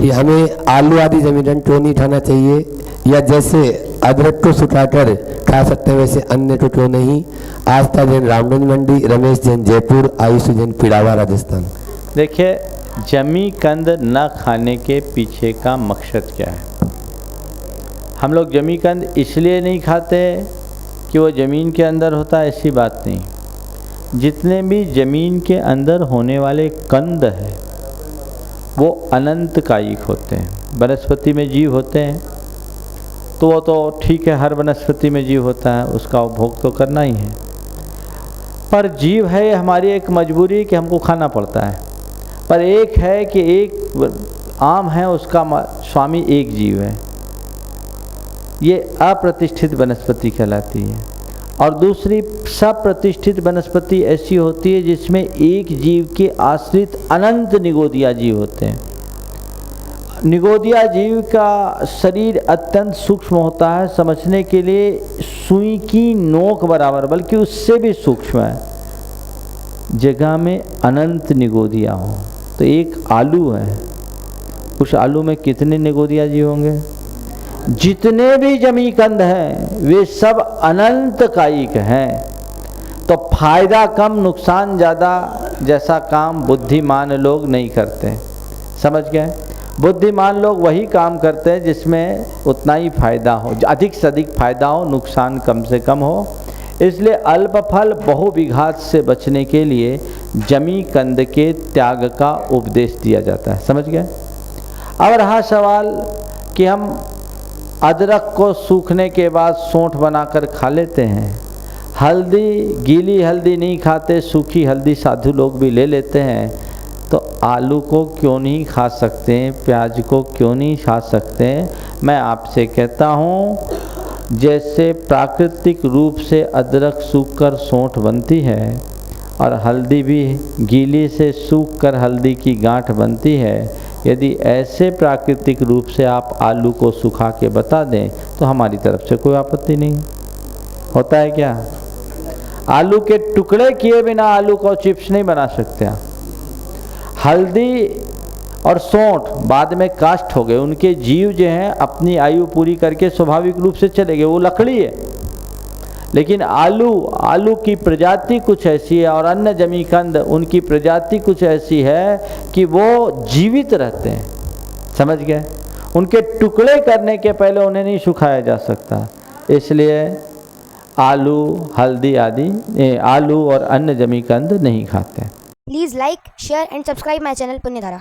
कि हमें आलू आदि जमीन क्यों नहीं खाना चाहिए, या जैसे अदरक को सुखाकर खा सकते हैं वैसे अन्य को क्यों नहीं। आस्था जैन रामगंज मंडी, रमेश जैन जयपुर, आयुष जैन पिड़ावा राजस्थान। देखिए, जमी कंद न खाने के पीछे का मकसद क्या है। हम लोग जमी कंद इसलिए नहीं खाते कि वो ज़मीन के अंदर होता है, ऐसी बात नहीं। जितने भी ज़मीन के अंदर होने वाले कंद हैं वो अनंत कायिक होते हैं। वनस्पति में जीव होते हैं तो वो तो ठीक है, हर वनस्पति में जीव होता है, उसका उपभोग तो करना ही है। पर जीव है हमारी एक मजबूरी कि हमको खाना पड़ता है। पर एक है कि एक आम है, उसका स्वामी एक जीव है, ये अप्रतिष्ठित वनस्पति कहलाती है। और दूसरी सप्रतिष्ठित वनस्पति ऐसी होती है जिसमें एक जीव के आश्रित अनंत निगोदिया जीव होते हैं। निगोदिया जीव का शरीर अत्यंत सूक्ष्म होता है, समझने के लिए सुई की नोक बराबर, बल्कि उससे भी सूक्ष्म है। जगह में अनंत निगोदिया हो तो एक आलू है, उस आलू में कितने निगोदिया जीव होंगे। जितने भी जमी कंद हैं वे सब अनंत कायिक हैं। तो फायदा कम नुकसान ज़्यादा जैसा काम बुद्धिमान लोग नहीं करते, समझ गए। बुद्धिमान लोग वही काम करते हैं जिसमें उतना ही फायदा हो, अधिक से अधिक फायदा हो, नुकसान कम से कम हो। इसलिए अल्प फल बहुविघात से बचने के लिए जमी कंद के त्याग का उपदेश दिया जाता है, समझ गए। अब रहा सवाल कि हम अदरक को सूखने के बाद सौंठ बनाकर खा लेते हैं, हल्दी, गीली हल्दी नहीं खाते, सूखी हल्दी साधु लोग भी ले लेते हैं, तो आलू को क्यों नहीं खा सकते, प्याज को क्यों नहीं खा सकते। मैं आपसे कहता हूँ, जैसे प्राकृतिक रूप से अदरक सूखकर सौंठ बनती है और हल्दी भी गीली से सूखकर हल्दी की गांठ बनती है, यदि ऐसे प्राकृतिक रूप से आप आलू को सुखा के बता दें तो हमारी तरफ से कोई आपत्ति नहीं। होता है क्या? आलू के टुकड़े किए बिना आलू को चिप्स नहीं बना सकते आप। हल्दी और सौंठ बाद में काष्ठ हो गए, उनके जीव जो हैं अपनी आयु पूरी करके स्वाभाविक रूप से चले गए, वो लकड़ी है। लेकिन आलू की प्रजाति कुछ ऐसी है और अन्य जमी कंद उनकी प्रजाति कुछ ऐसी है कि वो जीवित रहते हैं, समझ गए। उनके टुकड़े करने के पहले उन्हें नहीं सुखाया जा सकता, इसलिए आलू, हल्दी आदि आलू और अन्य जमी कंद नहीं खाते। Please like, share and subscribe my channel पुण्यधारा।